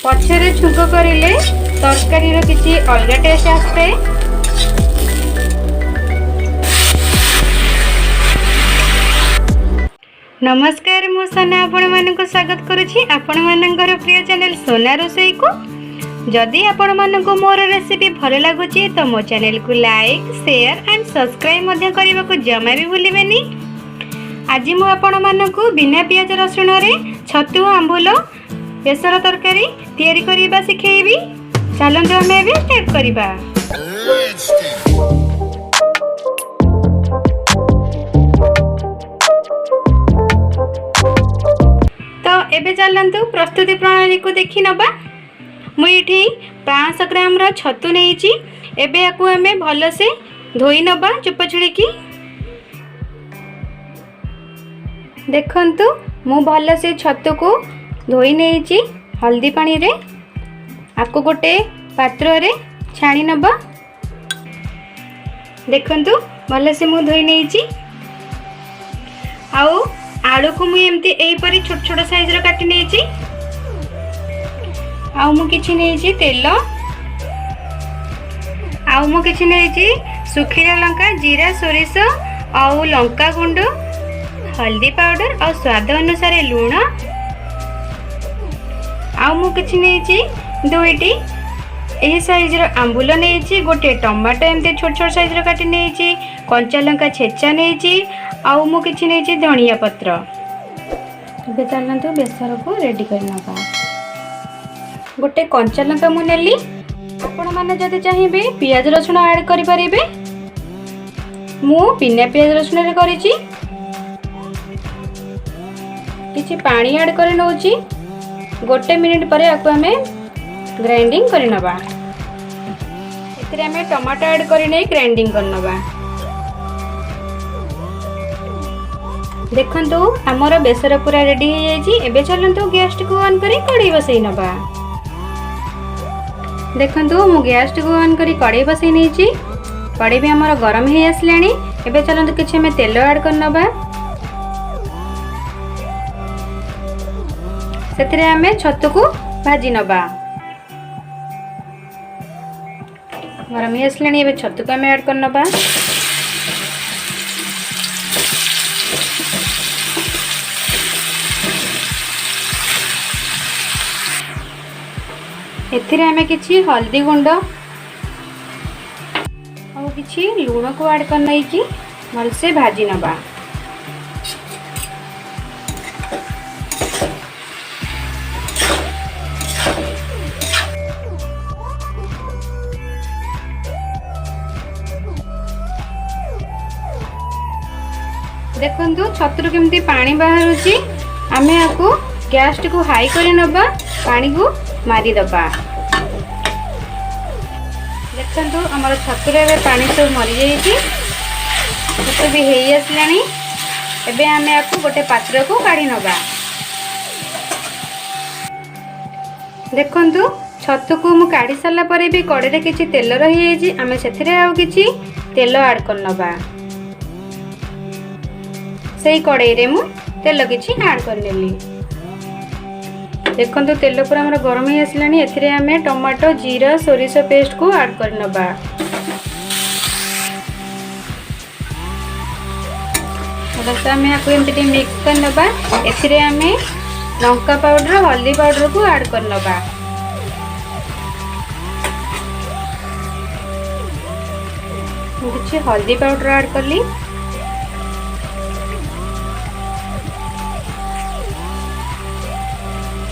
पछरे छुंक करिले तरकारी रो किछि अलगा टेस्ट आसे। नमस्कार, मु सोना आपण मानक स्वागत करुछि आपण मानकर प्रिय चैनल सोना रोसई को। जदि आपण मानक मोर रेसिपी भल लागुछि तो मो चैनल को लाइक शेयर एंड सब्सक्राइब मध्य करबा को जमा भी भूलिबेनी। आज मु आपण मानक बिना पियाज रसुण रे छतु आंबुल बेसर तरकारी तैयारी करिबा सिखेइबी। चलंतु हमें एबे स्टार्ट करिबा। तो एबे चलंतु प्रस्तुति प्रणाली को देखि नबा। मुठी 500 ग्राम रो छतु नेइची। एबे याकू हमें भल से धोई नबा चुप छुड़ीकी। देखंतु मु भल से छतु को धोई नेइची हल्दी पानी रे। आपको गोटे पात्र रे छाणी नबा। देखंतु भल से मु धोई नेइची। आउ आलू को मु एमती एई परी छोट छोट साइज रो काटी नेइची। आउ मु किछि नेइची तेल। आउ मु किछि नेइची सुखिला लंका जीरा सोरिष आउ लंका गुंड हल्दी पाउडर और स्वाद अनुसार लूण। आउ मु किछि नेइची दुईटी एही साइज रो आंबुल नेइची। गोटे टमाटो एमते छोट छोट साइज रो काटी नेइची। कंचा लंका छेचा नेइची। आउ मु किछि नेइची धनिया पत्र। एबे चलंतु बेसर को रेडी करनबा। गोटे कंचा लंका मु नेली। आपण माने जदि चाहिबे पियाज रसुण ऐड करि परिबे। मु बिना पियाज रसुण रे करिची। किछि पानी ऐड करे नउची। गोटे मिनिट परे आपको हमें ग्राइंडिंग कर नबा। एथिरे हमें टमाटो ऐड करिने ग्राइंडिंग कर नबा। देखंतु हमर बेसर पूरा रेडी हो जाईची। एबे चलंतु गैस को ऑन करी कढ़ाई बसई नबा। देखंतु मु गैस को ऑन करी कढ़ाई बसई नेची। कढ़ाई भी हमर गरम हे आसलानी। एबे चलंतु किछि हमें तेल ऐड कर नबा। सेथिरे हमें छतु को भाजी नबा। गरम हे आसलानी। एबे छतु को हमें ऐड कर नबा। एथिरे हमें किछि हल्दी गुंड और किछि लूण को ऐड कर नईची भल से भाजी नबा। देखंतु छतुर केमती पानी बाहरुची। आमे आको गैस को हाई करी नबा। पानी को मारी दबा। देखंतु हमर छतुर एबे पानी सब मरी जाईची। छतु भी हेई आसलानी। एबे आमे आको गोटे पात्र को काढी नबा। देखंतु छतु को मु काढी साला परे भी कड़े रे किछि तेल रही जाईची। आमे सेथिरे आउ किछि तेल ऐड कर नबा। सेही कड़ाई रे मु तेल किछि ऐड कर नेली। देखंतु तेल पूरा हमर गरम ही आसलानी। एथिरे हमें टमाटो जीरा सोरिष पेस्ट को ऐड कर नबा। बस हमें आको एमती मिक्स कर नबा। एथिरे हमें लंका पाउडर हल्दी पाउडर को ऐड कर नबा। किछि हल्दी पाउडर ऐड करली।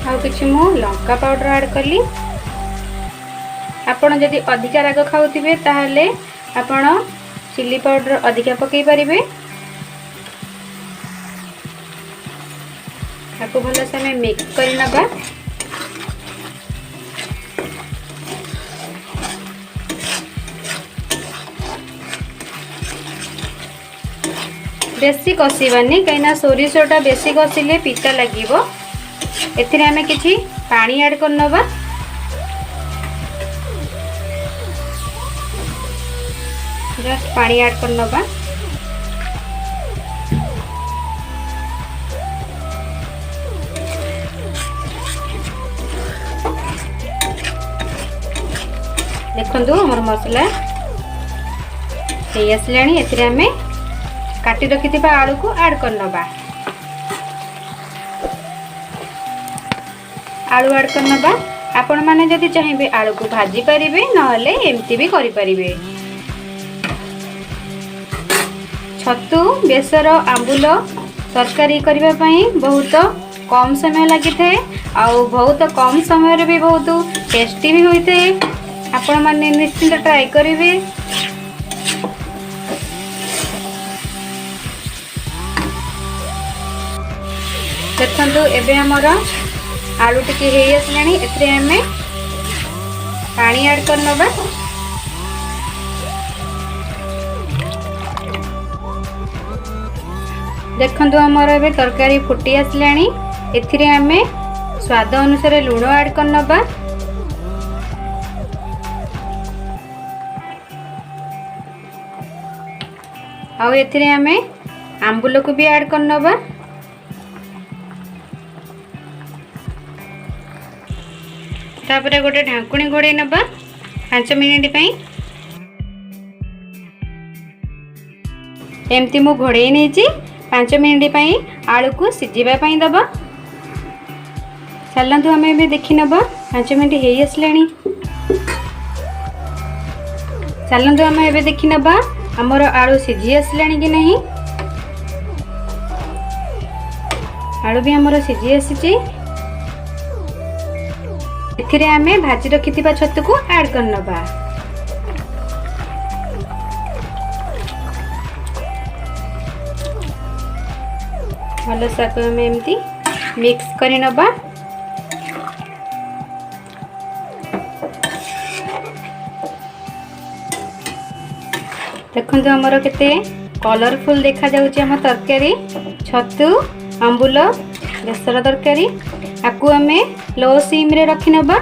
आउ किछि मु लंका पाउडर ऐड करली। आपण जदि अधिका राग खाउथिबे ताहले आपण चिली पाउडर अधिका पकई परिबे। आपको भलो से हमें मिक्स कर नबा। बेसी कसीबानी कहीं सोरिषटा बेसी कसिले पिता लागिबो। एथिरे हमें किछि पानी ऐड कर नबा। जस्ट पानी ऐड कर नबा। देखंतु हमर मसला हे आसलानी एथिरे हमें काटी रखिथिबा आलू को ऐड करनबा। आलू ऐड करनबा। आपण माने जदि चाहिबे आलू को भाजी परिबे नहले एमती भी करि परिबे। छतु बेसर आंबुल तरकारी करबा पई बहुत कम समय लगी थे आउ बहुत कम समय रे भी बहुत टेस्टी भी होते। आपण माने निश्चित ट्राई करिवे। देखंतु एबे हमर आलू टिके हे आसलानी एथरे हमें पानी ऐड करनबा। देखंतु हमर एबे तरकारी फुटी आसलानी एथिरे हमें स्वाद अनुसार लूण ऐड करनबा। आउ एथिरे हमें आंबुल को भी ऐड करनबा। तापरे गोटे ढांकुणी घोड़े नबा 5 मिनिट पई। एमती मु घोड़े नहीं 5 मिनिट पई आलू को सिझिबा पई दबा। चलंतु हमें भी देखि नबा 5 मिनिट हे आसलानी। चलंतु हमें एबे देखि नबा हमर आलू सिझी आसलानी कि नहीं। आलू भी हमर सिझी आसीची। एथिरे हमें भाजी रखिथिबा छतु को ऐड करनबा। भल साक हमें एमती मिक्स करि नबा। देखंतु हमर केते कलरफुल देखा जाउची हम तरकारी छतु आंबुल बेसर तरकारी। आकु हमें लो सीम रे रखि नबा।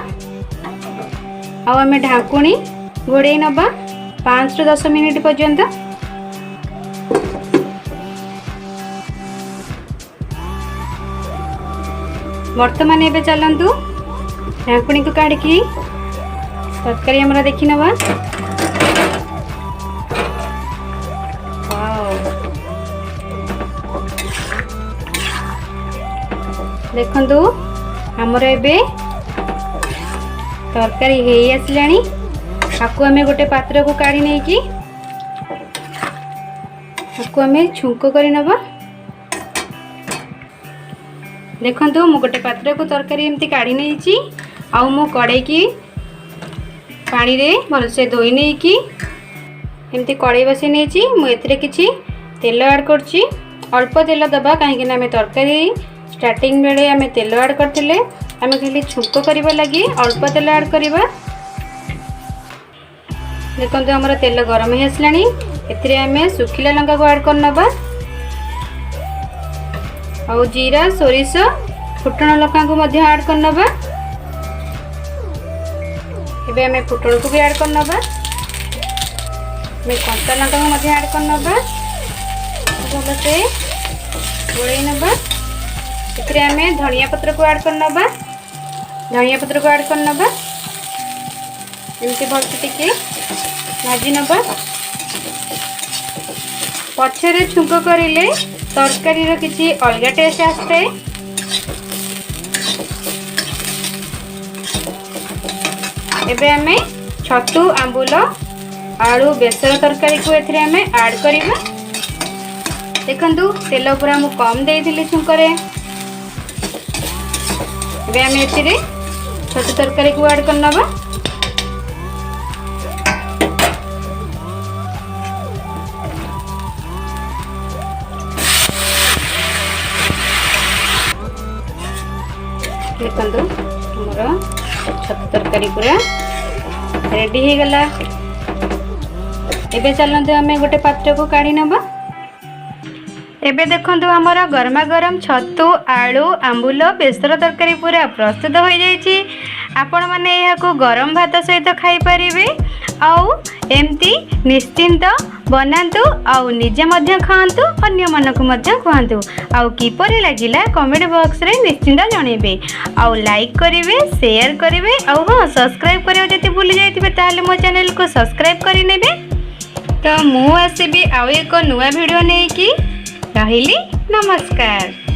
आ हमें ढांकुणी घोड़े नबा 5 ରୁ 10 मिनिट पर्यंत। वर्तमान एबे चलंतु ढांकुणी को काढ़ की तरकारी हमरा देखि नबा। देखंतु हमर एबे तरकारी हे आसलानी। आकु हमें गोटे पात्र को काढ़ी नहीं कि आकु हमें छुंको करि नबा। देखंतु मु गोटे पात्र को तरकारी एमती काढ़ी नहीं छी। आउ मु कड़े की पानी रे भल से धोई नहीं कि एमती कड़े बसे नहीं छी। मु एथिरे किछि तेल ऐड करछि। अल्प तेल दबा काहे कि हमें तरकारी स्टार्टिंग बेले हमें तेल ऐड करथिले। हमें खाली छुंको करबा लगी अल्प तेल ऐड करबा। देखंतु हमर तेल गरम हे आसलानी एथिरे हमें सुखिला लंका को ऐड करनबा। और जीरा सोरिष फुटण लका को मध्य ऐड करनबा। एबे हमें फुटण को भी ऐड करनबा। हमें कंचा लंका को मध्य ऐड करनबा। भल से गोळेई नबा। एथिरे हमें धनिया पत्र को ऐड करनबा। धनिया पत्र को ऐड करनबा। एमती भल से टिके भाजी नबा। पछरे छुंको करिले तरकारी रो किछि अलगा टेस्ट आस्ते। एबे हमें छतु आंबुल आलू बेसर तरकारी को एथिरे हमें ऐड करिबा। देखंतु तेल पूरा मु कम देइथिली छुंकरे। एबे हमें एथिरे छतु तरकारी को ऐड करनबा। देखंतु हमर छतु तरकारी पूरा रेडी हे गला। एबे चलंतु हमें गोटे पात्र को काढ़ी नबा। एबे देखंतु हमर गरमा गरम छतु आलू आंबुल बेसर तरकारी पूरा प्रस्तुत हो जाइछि। आपण माने यहाँ को गरम भात सहित खाई परिबे। आउ एमती निश्चिंत बनातु आउ निजे मध्य खातु अन्य मानक मध्य खुआतु आउ किपरि लागिला कमेंट बॉक्स रे निश्चिंत जणेबे आउ लाइक करिवे शेयर करिवे आउ हां सब्सक्राइब करियो जति भूली जाइतिबे ताले मो चैनल को सब्सक्राइब करि नेबे। तो मु आसीबी आउ एक नुआ वीडियो नेकी रहिली नमस्कार।